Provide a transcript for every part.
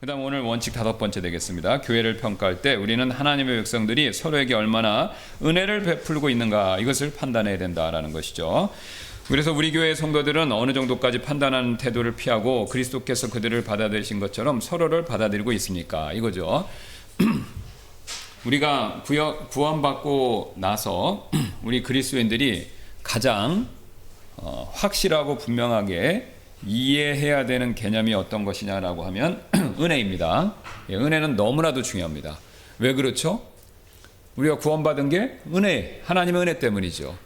그다음 오늘 원칙 5번째 되겠습니다. 교회를 평가할 때 우리는 하나님의 백성들이 서로에게 얼마나 은혜를 베풀고 있는가 이것을 판단해야 된다라는 것이죠. 그래서 우리 교회 성도들은 어느 정도까지 판단하는 태도를 피하고 그리스도께서 그들을 받아들이신 것처럼 서로를 받아들이고 있습니까? 이거죠. 우리가 구원받고 나서 우리 그리스도인들이 가장 확실하고 분명하게 이해해야 되는 개념이 어떤 것이냐라고 하면 은혜입니다. 은혜는 너무나도 중요합니다. 왜 그렇죠? 우리가 구원받은 게 은혜, 하나님의 은혜 때문이죠.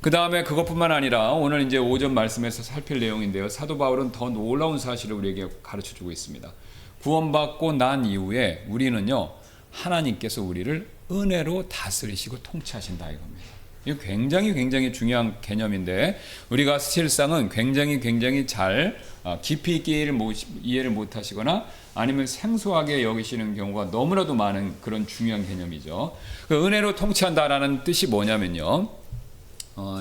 그 다음에 그것뿐만 아니라 오늘 이제 5전 말씀에서 살필 내용인데요. 사도 바울은 더 놀라운 사실을 우리에게 가르쳐주고 있습니다. 구원받고 난 이후에 우리는요, 하나님께서 우리를 은혜로 다스리시고 통치하신다 이겁니다. 이거 굉장히 중요한 개념인데 우리가 실상은 굉장히 잘 깊이 있게 이해를 못하시거나 아니면 생소하게 여기시는 경우가 너무나도 많은 그런 중요한 개념이죠. 그 은혜로 통치한다라는 뜻이 뭐냐면요.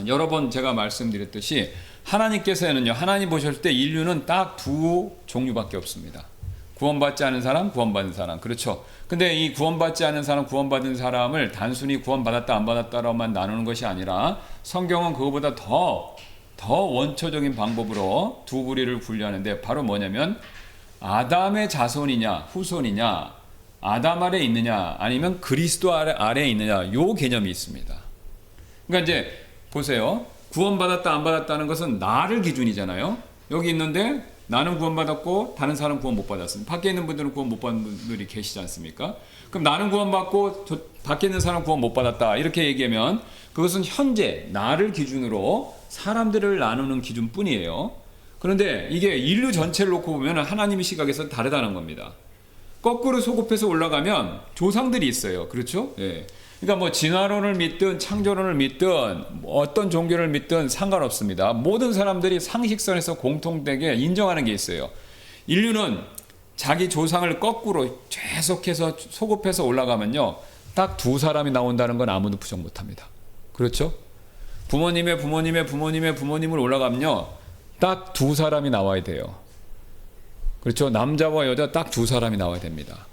여러 번 제가 말씀드렸듯이 하나님께서는요, 하나님 보셨을 때 인류는 딱 두 종류밖에 없습니다. 구원받지 않은 사람, 구원받은 사람. 그렇죠. 근데 이 구원받지 않은 사람, 구원받은 사람을 단순히 구원받았다 안 받았다로만 나누는 것이 아니라 성경은 그거보다 더 원초적인 방법으로 두 부류를 분류하는데 바로 뭐냐면 아담의 자손이냐 후손이냐, 아담 아래에 있느냐 아니면 그리스도 아래에 있느냐, 요 개념이 있습니다. 그러니까 이제 보세요. 구원받았다 안 받았다는 것은 나를 기준이잖아요. 여기 있는데 나는 구원받았고 다른 사람은 구원 못 받았습니다. 밖에 있는 분들은 구원 못 받은 분들이 계시지 않습니까? 그럼 나는 구원받고 밖에 있는 사람은 구원 못 받았다 이렇게 얘기하면 그것은 현재 나를 기준으로 사람들을 나누는 기준뿐이에요. 그런데 이게 인류 전체를 놓고 보면 하나님의 시각에서 다르다는 겁니다. 거꾸로 소급해서 올라가면 조상들이 있어요. 그렇죠? 예. 그러니까 뭐 진화론을 믿든 창조론을 믿든 어떤 종교를 믿든 상관없습니다. 모든 사람들이 상식선에서 공통되게 인정하는 게 있어요. 인류는 자기 조상을 거꾸로 계속해서 소급해서 올라가면요, 딱 두 사람이 나온다는 건 아무도 부정 못합니다. 그렇죠? 부모님의 부모님을 올라가면요, 딱 두 사람이 나와야 돼요. 그렇죠? 남자와 여자 딱 두 사람이 나와야 됩니다.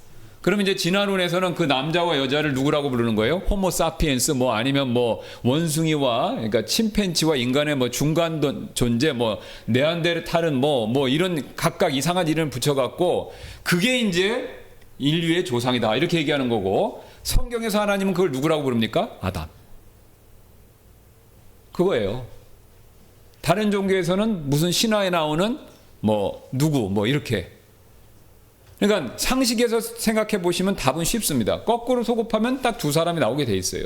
그러면 이제 진화론에서는 그 남자와 여자를 누구라고 부르는 거예요? 호모 사피엔스 뭐 아니면 뭐 원숭이와 그러니까 침팬지와 인간의 뭐 중간 존재 뭐 네안데르탈은 뭐 이런 각각 이상한 이름을 붙여갖고 그게 이제 인류의 조상이다 이렇게 얘기하는 거고, 성경에서 하나님은 그걸 누구라고 부릅니까? 아담. 그거예요. 다른 종교에서는 무슨 신화에 나오는 뭐 누구 뭐 이렇게. 그러니까 상식에서 생각해 보시면 답은 쉽습니다. 거꾸로 소급하면 딱 두 사람이 나오게 돼 있어요.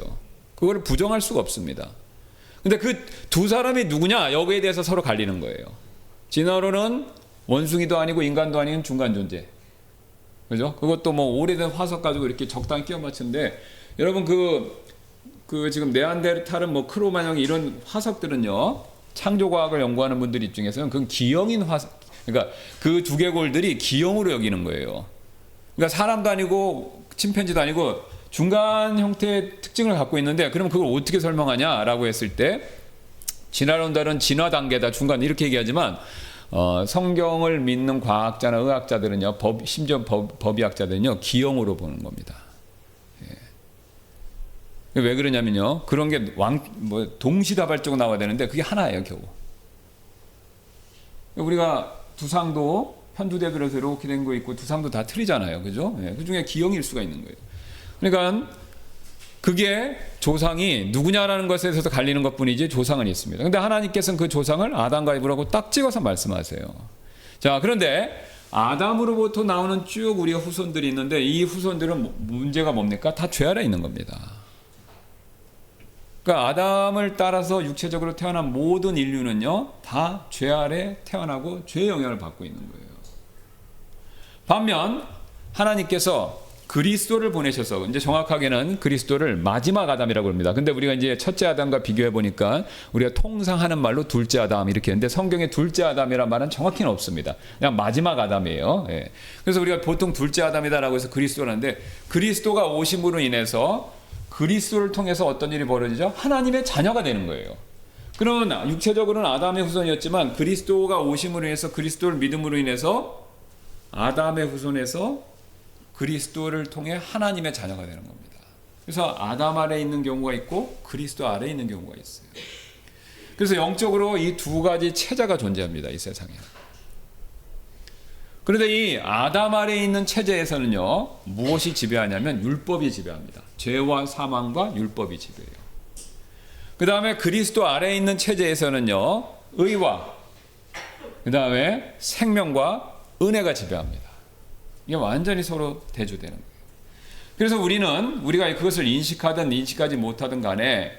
그걸 부정할 수가 없습니다. 근데 그 두 사람이 누구냐 여기에 대해서 서로 갈리는 거예요. 진화론은 원숭이도 아니고 인간도 아닌 중간 존재. 그죠? 그것도 뭐 오래된 화석 가지고 이렇게 적당히 끼워 맞추는데, 여러분 그 지금 네안데르탈은 뭐 크로마뇽 이런 화석들은요, 창조과학을 연구하는 분들 입장에서는 그건 기형인 화석, 그러니까 그 두개골들이 기형으로 여기는 거예요. 그러니까 사람도 아니고 침팬지도 아니고 중간 형태의 특징을 갖고 있는데, 그럼 그걸 어떻게 설명하냐라고 했을 때 진화론들은 진화 단계다 중간 이렇게 얘기하지만 성경을 믿는 과학자나 의학자들은요, 심지어 법의학자들은요 기형으로 보는 겁니다. 예. 왜 그러냐면요, 그런 게 동시다발적으로 나와야 되는데 그게 하나예요 겨우. 우리가 두상도 편두대들에서 이렇게 된 거 있고 두상도 다 틀리잖아요. 그죠? 예, 그 중에 기형일 수가 있는 거예요. 그러니까 그게 조상이 누구냐라는 것에 대해서 갈리는 것 뿐이지 조상은 있습니다. 근데 하나님께서는 그 조상을 아담과 이브라고 딱 찍어서 말씀하세요. 자, 그런데 아담으로부터 나오는 쭉 우리가 후손들이 있는데 이 후손들은 문제가 뭡니까? 다 죄 아래 있는 겁니다. 그러니까 아담을 따라서 육체적으로 태어난 모든 인류는요, 다 죄 아래 태어나고 죄의 영향을 받고 있는 거예요. 반면 하나님께서 그리스도를 보내셔서, 이제 정확하게는 그리스도를 마지막 아담이라고 합니다. 근데 우리가 이제 첫째 아담과 비교해 보니까 우리가 통상 하는 말로 둘째 아담 이렇게 했는데 성경에 둘째 아담이란 말은 정확히는 없습니다. 그냥 마지막 아담이에요. 예. 그래서 우리가 보통 둘째 아담이다라고 해서 그리스도를 하는데, 그리스도가 오심으로 인해서 그리스도를 통해서 어떤 일이 벌어지죠? 하나님의 자녀가 되는 거예요. 그러면 육체적으로는 아담의 후손이었지만 그리스도가 오심으로 인해서, 그리스도를 믿음으로 인해서 아담의 후손에서 그리스도를 통해 하나님의 자녀가 되는 겁니다. 그래서 아담 아래에 있는 경우가 있고 그리스도 아래에 있는 경우가 있어요. 그래서 영적으로 이 두 가지 체제가 존재합니다. 이 세상에. 그런데 이 아담 아래에 있는 체제에서는요, 무엇이 지배하냐면 율법이 지배합니다. 죄와 사망과 율법이 지배해요. 그 다음에 그리스도 아래에 있는 체제에서는요, 의와 그 다음에 생명과 은혜가 지배합니다. 이게 완전히 서로 대조되는 거예요. 그래서 우리가 그것을 인식하든 인식하지 못하든 간에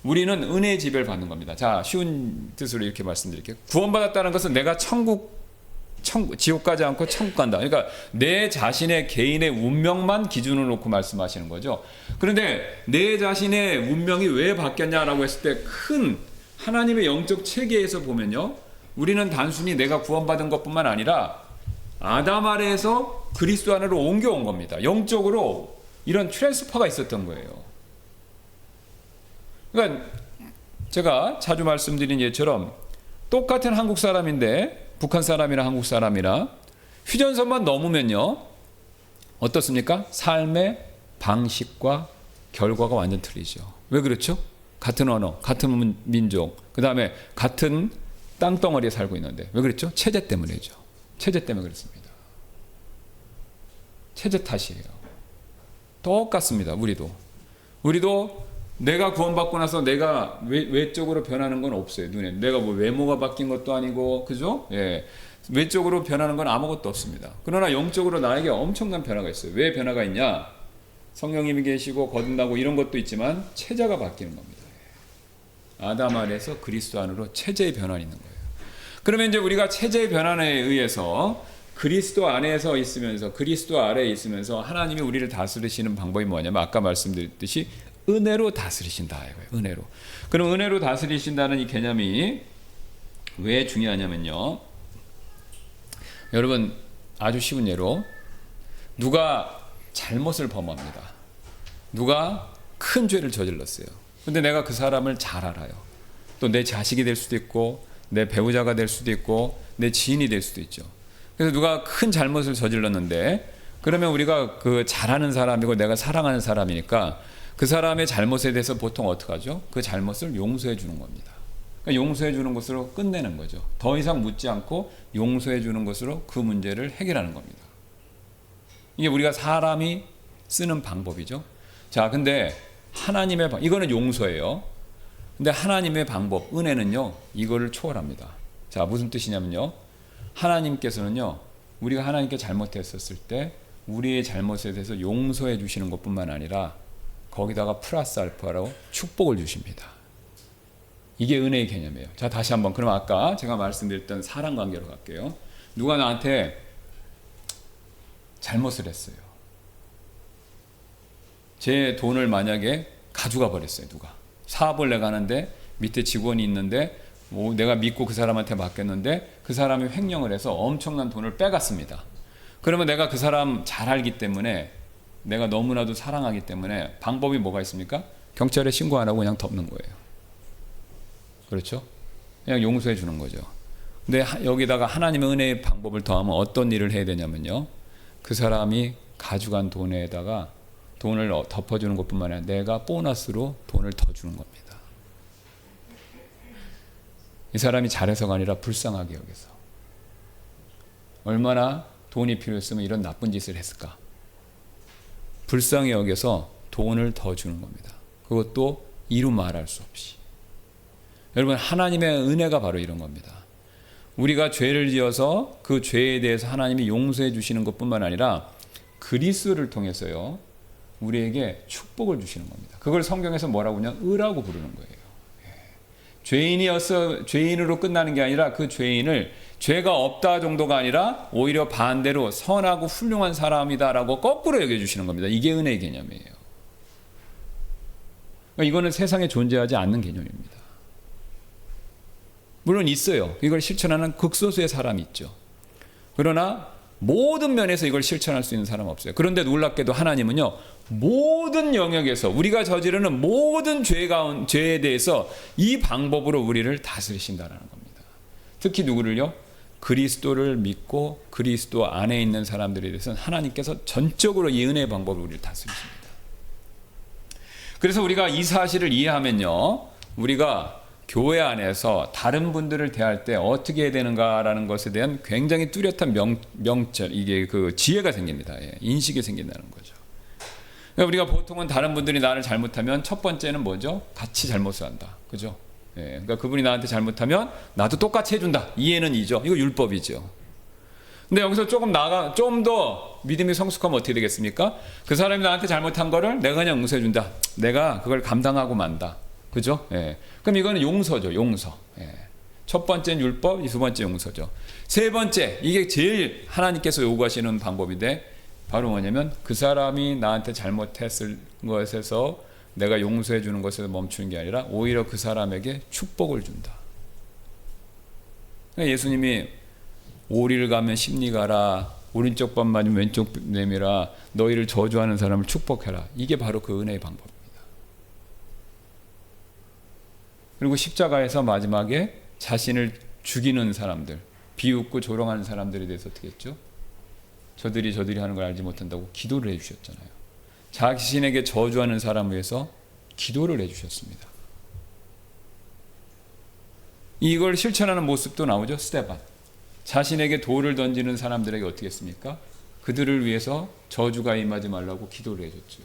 우리는 은혜의 지배를 받는 겁니다. 자, 쉬운 뜻으로 이렇게 말씀드릴게요. 구원받았다는 것은 내가 지옥 가지 않고 천국 간다. 그러니까 내 자신의 개인의 운명만 기준으로 놓고 말씀하시는 거죠. 그런데 내 자신의 운명이 왜 바뀌었냐라고 했을 때 큰 하나님의 영적 체계에서 보면요, 우리는 단순히 내가 구원받은 것뿐만 아니라 아담 아래에서 그리스도 안으로 옮겨온 겁니다. 영적으로 이런 트랜스퍼가 있었던 거예요. 그러니까 제가 자주 말씀드린 예처럼 똑같은 한국 사람인데 북한 사람이나 한국 사람이나 휴전선만 넘으면요, 어떻습니까? 삶의 방식과 결과가 완전 틀리죠. 왜 그렇죠? 같은 언어, 같은 민족, 그 다음에 같은 땅덩어리에 살고 있는데 왜 그랬죠? 체제 때문이죠. 체제 때문에 그렇습니다. 체제 탓이에요. 똑같습니다. 우리도 내가 구원받고 나서 내가 외적으로 변하는 건 없어요. 눈에 내가 뭐 외모가 바뀐 것도 아니고, 그죠? 예, 외적으로 변하는 건 아무것도 없습니다. 그러나 영적으로 나에게 엄청난 변화가 있어요. 왜 변화가 있냐? 성령님이 계시고 거듭나고 이런 것도 있지만 체제가 바뀌는 겁니다. 아담 안에서 그리스도 안으로 체제의 변환이 있는 거예요. 그러면 이제 우리가 체제의 변환에 의해서 그리스도 안에서 있으면서, 그리스도 아래에 있으면서 하나님이 우리를 다스리시는 방법이 뭐냐면 아까 말씀드렸듯이 은혜로 다스리신다 이거예요. 은혜로. 그럼 은혜로 다스리신다는 이 개념이 왜 중요하냐면요, 여러분 아주 쉬운 예로 누가 잘못을 범합니다. 누가 큰 죄를 저질렀어요. 근데 내가 그 사람을 잘 알아요. 또 내 자식이 될 수도 있고 내 배우자가 될 수도 있고 내 지인이 될 수도 있죠. 그래서 누가 큰 잘못을 저질렀는데, 그러면 우리가 그 잘하는 사람이고 내가 사랑하는 사람이니까 그 사람의 잘못에 대해서 보통 어떻게 하죠? 그 잘못을 용서해 주는 겁니다. 그러니까 용서해 주는 것으로 끝내는 거죠. 더 이상 묻지 않고 용서해 주는 것으로 그 문제를 해결하는 겁니다. 이게 우리가 사람이 쓰는 방법이죠. 자, 근데 하나님의 이거는 용서예요. 근데 하나님의 방법, 은혜는요, 이거를 초월합니다. 자, 무슨 뜻이냐면요, 하나님께서는요, 우리가 하나님께 잘못했었을 때 우리의 잘못에 대해서 용서해 주시는 것뿐만 아니라 거기다가 플러스 알파로 축복을 주십니다. 이게 은혜의 개념이에요. 자, 다시 한번, 그럼 아까 제가 말씀드렸던 사랑 관계로 갈게요. 누가 나한테 잘못을 했어요. 제 돈을 만약에 가져가 버렸어요. 누가 사업을 내가 하는데 밑에 직원이 있는데 뭐 내가 믿고 그 사람한테 맡겼는데 그 사람이 횡령을 해서 엄청난 돈을 빼갔습니다. 그러면 내가 그 사람 잘 알기 때문에, 내가 너무나도 사랑하기 때문에 방법이 뭐가 있습니까? 경찰에 신고 안 하고 그냥 덮는 거예요. 그렇죠? 그냥 용서해 주는 거죠. 근데 여기다가 하나님의 은혜의 방법을 더하면 어떤 일을 해야 되냐면요, 그 사람이 가져간 돈에다가 돈을 덮어주는 것뿐만 아니라 내가 보너스로 돈을 더 주는 겁니다. 이 사람이 잘해서가 아니라 불쌍하게 여겨서. 얼마나 돈이 필요했으면 이런 나쁜 짓을 했을까? 불쌍히 여겨서 돈을 더 주는 겁니다. 그것도 이루 말할 수 없이. 여러분, 하나님의 은혜가 바로 이런 겁니다. 우리가 죄를 지어서 그 죄에 대해서 하나님이 용서해 주시는 것뿐만 아니라 그리스도를 통해서요, 우리에게 축복을 주시는 겁니다. 그걸 성경에서 뭐라고 그냥 의라고 부르는 거예요. 죄인이어서 죄인으로 끝나는 게 아니라 그 죄인을 죄가 없다 정도가 아니라 오히려 반대로 선하고 훌륭한 사람이다라고 거꾸로 여겨주시는 겁니다. 이게 은혜의 개념이에요. 그러니까 이거는 세상에 존재하지 않는 개념입니다. 물론 있어요. 이걸 실천하는 극소수의 사람이 있죠. 그러나 모든 면에서 이걸 실천할 수 있는 사람은 없어요. 그런데 놀랍게도 하나님은요, 모든 영역에서 우리가 저지르는 모든 죄에 대해서 이 방법으로 우리를 다스리신다라는 겁니다. 특히 누구를요? 그리스도를 믿고 그리스도 안에 있는 사람들에 대해서는 하나님께서 전적으로 이 은혜의 방법을 우리를 다스리십니다. 그래서 우리가 이 사실을 이해하면요, 우리가 교회 안에서 다른 분들을 대할 때 어떻게 해야 되는가라는 것에 대한 굉장히 뚜렷한 명철, 이게 그 지혜가 생깁니다. 예, 인식이 생긴다는 거죠. 그러니까 우리가 보통은 다른 분들이 나를 잘못하면 첫 번째는 뭐죠? 같이 잘못을 한다. 그죠? 예, 그러니까 그분이 나한테 잘못하면 나도 똑같이 해준다. 이해는 이죠. 이거 율법이죠. 근데 여기서 조금 더 믿음이 성숙하면 어떻게 되겠습니까? 그 사람이 나한테 잘못한 거를 내가 그냥 용서해준다. 내가 그걸 감당하고 만다. 그죠? 예. 그럼 이거는 용서죠. 용서. 예. 첫 번째는 율법, 두 번째 용서죠. 세 번째, 이게 제일 하나님께서 요구하시는 방법인데 바로 뭐냐면 그 사람이 나한테 잘못했을 것에서 내가 용서해 주는 것에서 멈추는 게 아니라 오히려 그 사람에게 축복을 준다. 그러니까 예수님이 오리를 가면 십리 가라, 오른쪽 밥 맞으면 왼쪽 내밀어, 너희를 저주하는 사람을 축복해라. 이게 바로 그 은혜의 방법입니다. 그리고 십자가에서 마지막에 자신을 죽이는 사람들, 비웃고 조롱하는 사람들에 대해서 어떻게 했죠? 저들이 하는 걸 알지 못한다고 기도를 해주셨잖아요. 자신에게 저주하는 사람을 위해서 기도를 해주셨습니다. 이걸 실천하는 모습도 나오죠. 스데반. 자신에게 돌을 던지는 사람들에게 어떻게 했습니까? 그들을 위해서 저주가 임하지 말라고 기도를 해줬죠.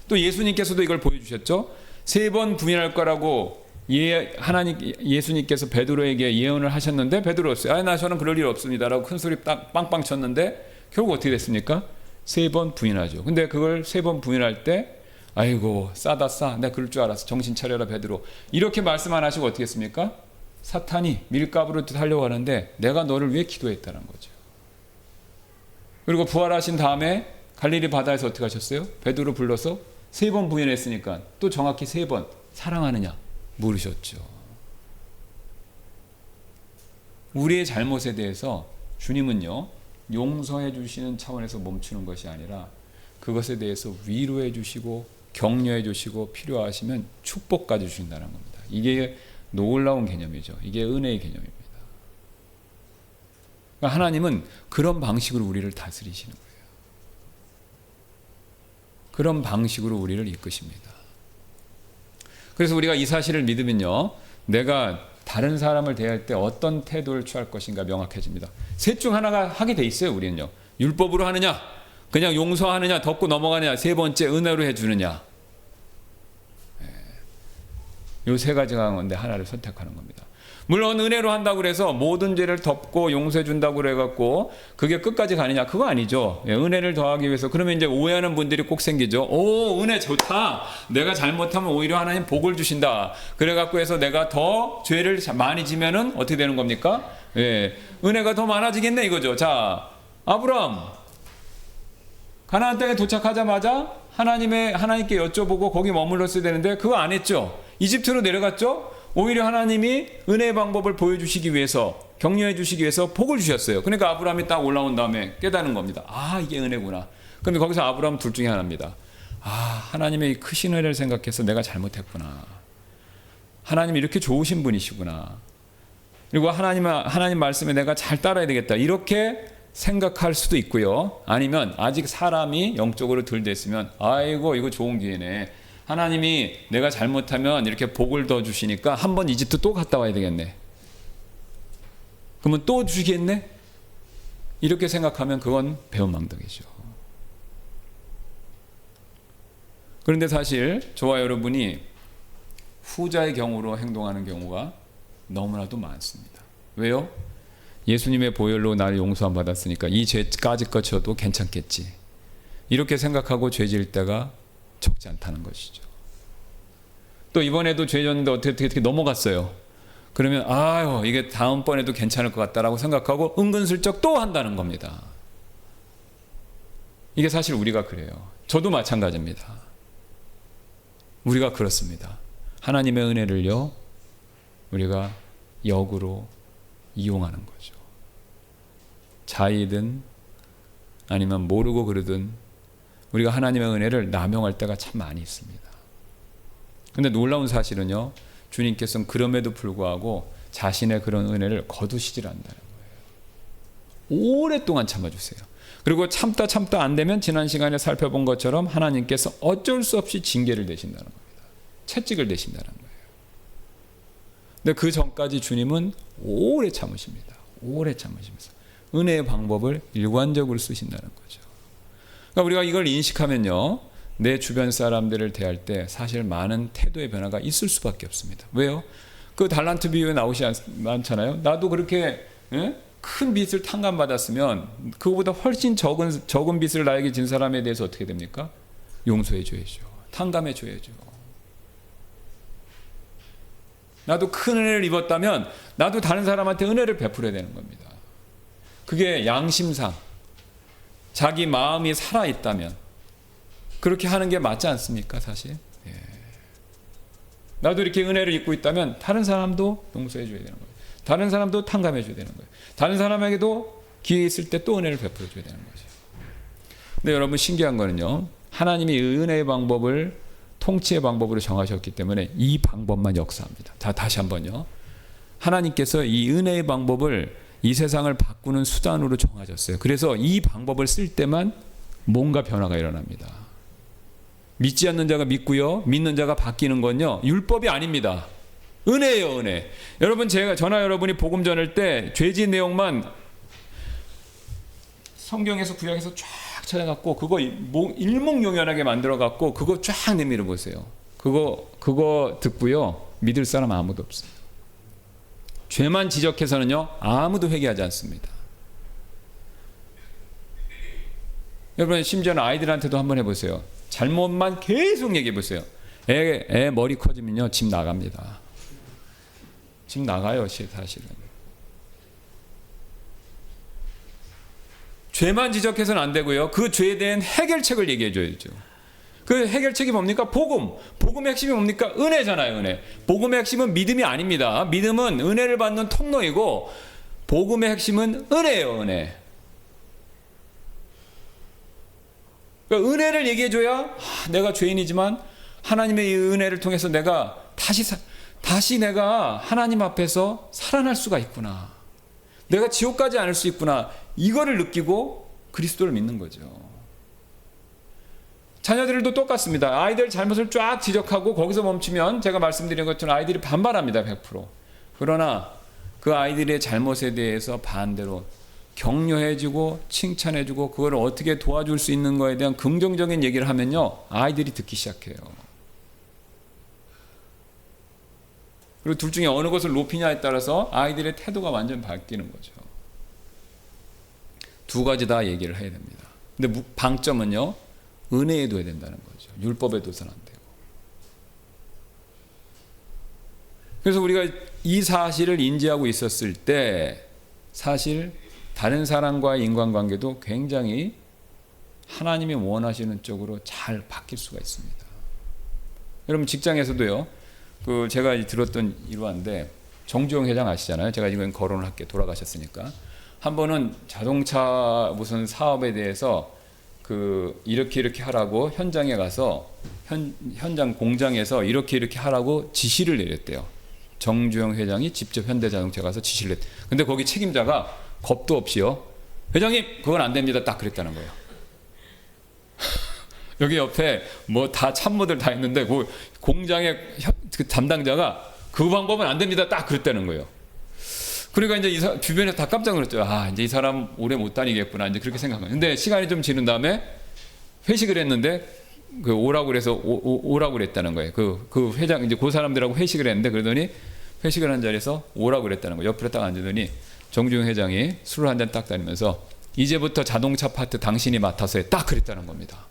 또 예수님께서도 이걸 보여주셨죠. 3번 부인할 거라고 예수님께서 베드로에게 예언을 하셨는데 베드로였어요. 저는 그럴 일 없습니다라고 큰 소리 빵빵 쳤는데 결국 어떻게 됐습니까? 3번 부인하죠. 근데 그걸 3번 부인할 때 아이고 싸다 싸, 내가 그럴 줄 알았어, 정신 차려라 베드로, 이렇게 말씀 안 하시고 어떻게 했습니까? 사탄이 밀가부로 하려고 하는데 내가 너를 위해 기도했다는 거죠. 그리고 부활하신 다음에 갈릴리 바다에서 어떻게 하셨어요? 베드로 불러서 3번 부인했으니까 또 정확히 3번 사랑하느냐 물으셨죠. 우리의 잘못에 대해서 주님은요, 용서해 주시는 차원에서 멈추는 것이 아니라 그것에 대해서 위로해 주시고 격려해 주시고 필요하시면 축복까지 주신다는 겁니다. 이게 놀라운 개념이죠. 이게 은혜의 개념입니다. 그러니까 하나님은 그런 방식으로 우리를 다스리시는 거예요. 그런 방식으로 우리를 이끄십니다. 그래서 우리가 이 사실을 믿으면요, 내가 다른 사람을 대할 때 어떤 태도를 취할 것인가 명확해집니다. 셋 중 하나가 하게 돼 있어요. 우리는요, 율법으로 하느냐, 그냥 용서하느냐, 덮고 넘어가느냐, 세 번째 은혜로 해주느냐. 이 세 가지가 가운데 하나를 선택하는 겁니다. 물론 은혜로 한다고 그래서 모든 죄를 덮고 용서해 준다고 그래갖고 그게 끝까지 가느냐, 그거 아니죠. 은혜를 더하기 위해서. 그러면 이제 오해하는 분들이 꼭 생기죠. 오, 은혜 좋다, 내가 잘못하면 오히려 하나님 복을 주신다, 그래갖고 해서 내가 더 죄를 많이 지면은 어떻게 되는 겁니까? 은혜가 더 많아지겠네 이거죠. 자, 아브라함 가나안 땅에 도착하자마자 하나님께 여쭤보고 거기 머물렀어야 되는데 그거 안 했죠. 이집트로 내려갔죠. 오히려 하나님이 은혜의 방법을 보여주시기 위해서, 격려해 주시기 위해서 복을 주셨어요. 그러니까 아브라함이 딱 올라온 다음에 깨닫는 겁니다. 이게 은혜구나. 근데 거기서 아브라함 둘 중에 하나입니다. 하나님의 크신 은혜를 생각해서 내가 잘못했구나. 하나님이 이렇게 좋으신 분이시구나. 그리고 하나님 말씀에 내가 잘 따라야 되겠다, 이렇게 생각할 수도 있고요. 아니면 아직 사람이 영적으로 덜 됐으면 아이고 이거 좋은 기회네, 하나님이 내가 잘못하면 이렇게 복을 더 주시니까 한번 이집트 또 갔다 와야 되겠네, 그러면 또 주시겠네, 이렇게 생각하면 그건 배은망덕이죠. 그런데 사실 저와 여러분이 후자의 경우로 행동하는 경우가 너무나도 많습니다. 왜요? 예수님의 보혈로 나를 용서함 받았으니까 이 죄까지 거쳐도 괜찮겠지, 이렇게 생각하고 죄 지을 때가 적지 않다는 것이죠. 또 이번에도 죄 졌는데 어떻게 넘어갔어요. 그러면 이게 다음번에도 괜찮을 것 같다라고 생각하고 은근슬쩍 또 한다는 겁니다. 이게 사실 우리가 그래요. 저도 마찬가지입니다. 우리가 그렇습니다. 하나님의 은혜를요, 우리가 역으로 이용하는 거죠. 자의든 아니면 모르고 그러든 우리가 하나님의 은혜를 남용할 때가 참 많이 있습니다. 근데 놀라운 사실은요, 주님께서는 그럼에도 불구하고 자신의 그런 은혜를 거두시질 않는다는 거예요. 오랫동안 참아주세요. 그리고 참다 안 되면 지난 시간에 살펴본 것처럼 하나님께서 어쩔 수 없이 징계를 내신다는 겁니다. 채찍을 내신다는 거예요. 근데 그 전까지 주님은 오래 참으십니다. 오래 참으시면서 은혜의 방법을 일관적으로 쓰신다는 거죠. 그러니까 우리가 이걸 인식하면요, 내 주변 사람들을 대할 때 사실 많은 태도의 변화가 있을 수밖에 없습니다. 왜요? 그 달란트 비유에 나오지 않잖아요. 나도 그렇게 큰 빚을 탕감받았으면 그거보다 훨씬 적은 빚을 나에게 진 사람에 대해서 어떻게 됩니까? 용서해 줘야죠. 탕감해 줘야죠. 나도 큰 은혜를 입었다면 나도 다른 사람한테 은혜를 베풀어야 되는 겁니다. 그게 양심상 자기 마음이 살아있다면 그렇게 하는 게 맞지 않습니까, 사실? 예. 나도 이렇게 은혜를 입고 있다면 다른 사람도 용서해 줘야 되는 거예요. 다른 사람도 탕감해 줘야 되는 거예요. 다른 사람에게도 기회 있을 때 또 은혜를 베풀어 줘야 되는 거죠. 근데 여러분, 신기한 거는요, 하나님이 은혜의 방법을 통치의 방법으로 정하셨기 때문에 이 방법만 역사합니다. 다시 한번요. 하나님께서 이 은혜의 방법을 이 세상을 바꾸는 수단으로 정하셨어요. 그래서 이 방법을 쓸 때만 뭔가 변화가 일어납니다. 믿지 않는 자가 믿고요, 믿는 자가 바뀌는 건요, 율법이 아닙니다. 은혜예요, 은혜. 여러분, 저나 여러분이 복음 전할 때 죄진 내용만 성경에서 구약에서 쫙 찾아갖고 그거 일목요연하게 만들어갖고 그거 쫙 내밀어 보세요. 그거 듣고요, 믿을 사람 아무도 없어요. 죄만 지적해서는요, 아무도 회개하지 않습니다. 여러분, 심지어는 아이들한테도 한번 해보세요. 잘못만 계속 얘기해 보세요. 애 머리 커지면요, 집 나갑니다. 집 나가요, 사실은. 죄만 지적해서는 안 되고요, 그 죄에 대한 해결책을 얘기해 줘야죠. 그 해결책이 뭡니까? 복음의 핵심이 뭡니까? 은혜잖아요, 은혜. 복음의 핵심은 믿음이 아닙니다. 믿음은 은혜를 받는 통로이고 복음의 핵심은 은혜예요, 은혜. 그러니까 은혜를 얘기해 줘야 내가 죄인이지만 하나님의 이 은혜를 통해서 내가 다시 내가 하나님 앞에서 살아날 수가 있구나. 내가 지옥 가지 않을 수 있구나. 이거를 느끼고 그리스도를 믿는 거죠. 자녀들도 똑같습니다. 아이들 잘못을 쫙 지적하고 거기서 멈추면 제가 말씀드린 것처럼 아이들이 반발합니다. 100%. 그러나 그 아이들의 잘못에 대해서 반대로 격려해주고 칭찬해주고 그걸 어떻게 도와줄 수 있는 거에 대한 긍정적인 얘기를 하면요, 아이들이 듣기 시작해요. 그리고 둘 중에 어느 것을 높이냐에 따라서 아이들의 태도가 완전 바뀌는 거죠. 두 가지 다 얘기를 해야 됩니다. 근데 방점은요, 은혜에 둬야 된다는 거죠. 율법에 둬서는 안 되고. 그래서 우리가 이 사실을 인지하고 있었을 때 사실 다른 사람과의 인간관계도 굉장히 하나님이 원하시는 쪽으로 잘 바뀔 수가 있습니다. 여러분, 직장에서도요, 제가 들었던 일화인데, 정주영 회장 아시잖아요. 제가 지금 거론을 할게, 돌아가셨으니까. 한 번은 자동차 무슨 사업에 대해서 이렇게 하라고 현장에 가서 현장 공장에서 이렇게 하라고 지시를 내렸대요. 정주영 회장이 직접 현대자동차 가서 지시를 했대요. 근데 거기 책임자가 겁도 없이요, 회장님 그건 안 됩니다, 딱 그랬다는 거예요. 여기 옆에 뭐 다 참모들 다 있는데 그 공장의 그 담당자가 그 방법은 안 됩니다, 딱 그랬다는 거예요. 그러니까 이제 주변에서 다 깜짝 놀랐죠. 이제 이 사람 오래 못 다니겠구나, 이제 그렇게 생각한 거예요. 근데 시간이 좀 지난 다음에 회식을 했는데 오라고 그래서 오라고 그랬다는 거예요. 그 회장, 이제 그 사람들하고 회식을 했는데, 그러더니 회식을 한 자리에서 오라고 그랬다는 거예요. 옆으로 딱 앉으더니 정주영 회장이 술을 한 잔 딱 다니면서 이제부터 자동차 파트 당신이 맡아서 해, 딱 그랬다는 겁니다.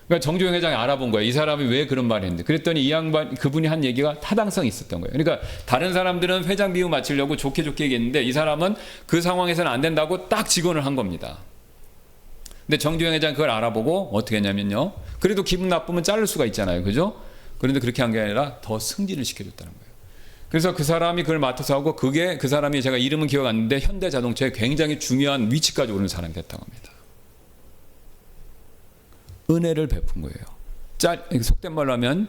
그러니까 정주영 회장이 알아본 거예요. 이 사람이 왜 그런 말을 했는데. 그랬더니 그분이 한 얘기가 타당성이 있었던 거예요. 그러니까 다른 사람들은 회장 비유 맞추려고 좋게 얘기했는데 이 사람은 그 상황에서는 안 된다고 딱 직언을 한 겁니다. 근데 정주영 회장 그걸 알아보고 어떻게 했냐면요, 그래도 기분 나쁘면 자를 수가 있잖아요, 그죠? 그런데 그렇게 한 게 아니라 더 승진을 시켜줬다는 거예요. 그래서 그 사람이 그걸 맡아서 하고, 그 사람이 제가 이름은 기억 안 나는데 현대자동차에 굉장히 중요한 위치까지 오른 사람이 됐다고 합니다. 은혜를 베푼 거예요. 속된 말로 하면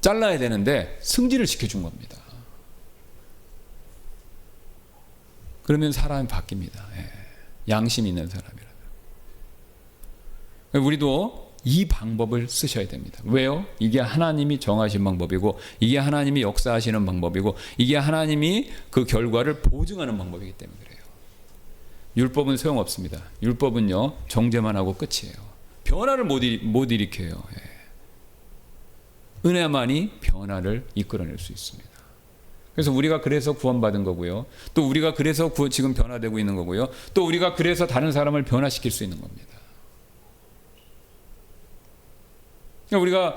잘라야 되는데 승진을 시켜준 겁니다. 그러면 사람이 바뀝니다. 양심 있는 사람이라면. 우리도 이 방법을 쓰셔야 됩니다. 왜요? 이게 하나님이 정하신 방법이고, 이게 하나님이 역사하시는 방법이고, 이게 하나님이 그 결과를 보증하는 방법이기 때문에 그래요. 율법은 소용없습니다. 율법은요, 정죄만 하고 끝이에요. 변화를 못 일으켜요. 은혜만이 변화를 이끌어낼 수 있습니다. 그래서 우리가 그래서 구원받은 거고요. 또 우리가 그래서 지금 변화되고 있는 거고요. 또 우리가 그래서 다른 사람을 변화시킬 수 있는 겁니다. 우리가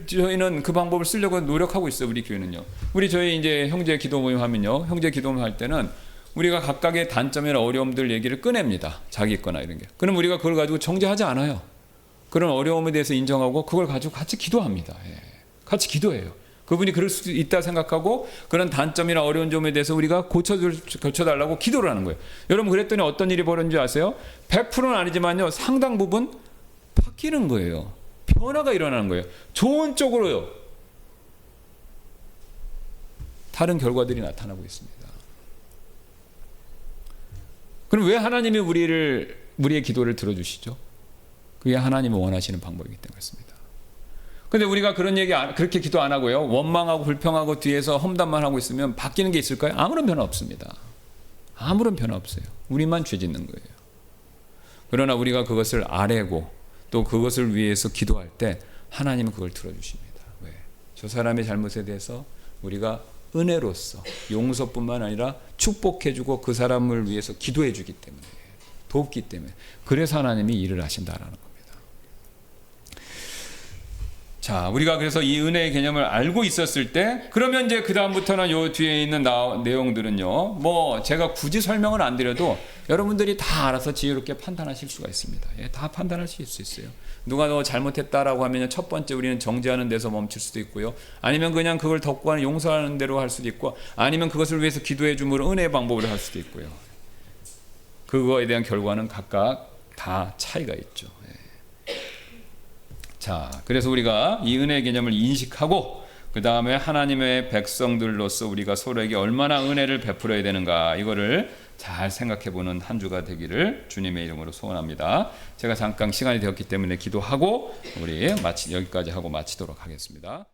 저희는 그 방법을 쓰려고 노력하고 있어요. 우리 교회는요. 저희 이제 형제 기도 모임 하면요. 형제 기도 모임 할 때는 우리가 각각의 단점이나 어려움들 얘기를 꺼냅니다. 자기 거나 이런 게. 그럼 우리가 그걸 가지고 정죄하지 않아요. 그런 어려움에 대해서 인정하고 그걸 가지고 같이 기도합니다. 같이 기도해요. 그분이 그럴 수 있다 생각하고 그런 단점이나 어려운 점에 대해서 우리가 고쳐달라고 기도를 하는 거예요. 여러분 그랬더니 어떤 일이 벌어진지 아세요? 100%는 아니지만요. 상당 부분 바뀌는 거예요. 변화가 일어나는 거예요. 좋은 쪽으로요. 다른 결과들이 나타나고 있습니다. 그럼 왜 하나님이 우리의 기도를 들어주시죠? 그게 하나님이 원하시는 방법이기 때문에 그렇습니다. 근데 우리가 그렇게 기도 안 하고요. 원망하고 불평하고 뒤에서 험담만 하고 있으면 바뀌는 게 있을까요? 아무런 변화 없습니다. 아무런 변화 없어요. 우리만 죄 짓는 거예요. 그러나 우리가 그것을 아뢰고 또 그것을 위해서 기도할 때 하나님은 그걸 들어주십니다. 왜? 저 사람의 잘못에 대해서 우리가 은혜로서 용서뿐만 아니라 축복해주고 그 사람을 위해서 기도해주기 때문에, 돕기 때문에, 그래서 하나님이 일을 하신다라는 겁니다. 자, 우리가 그래서 이 은혜의 개념을 알고 있었을 때, 그러면 이제 그 다음부터는 요 뒤에 있는 내용들은요, 제가 굳이 설명을 안 드려도 여러분들이 다 알아서 지혜롭게 판단하실 수가 있습니다. 다 판단하실 수 있어요. 누가 너 잘못했다라고 하면 첫 번째 우리는 정죄하는 데서 멈출 수도 있고요. 아니면 그냥 그걸 덮고 하는 용서하는 대로 할 수도 있고, 아니면 그것을 위해서 기도해 줌으로 은혜의 방법으로 할 수도 있고요. 그거에 대한 결과는 각각 다 차이가 있죠. 자, 그래서 우리가 이 은혜의 개념을 인식하고 그 다음에 하나님의 백성들로서 우리가 서로에게 얼마나 은혜를 베풀어야 되는가, 이거를 잘 생각해보는 한 주가 되기를 주님의 이름으로 소원합니다. 제가 잠깐 시간이 되었기 때문에 기도하고 우리 여기까지 하고 마치도록 하겠습니다.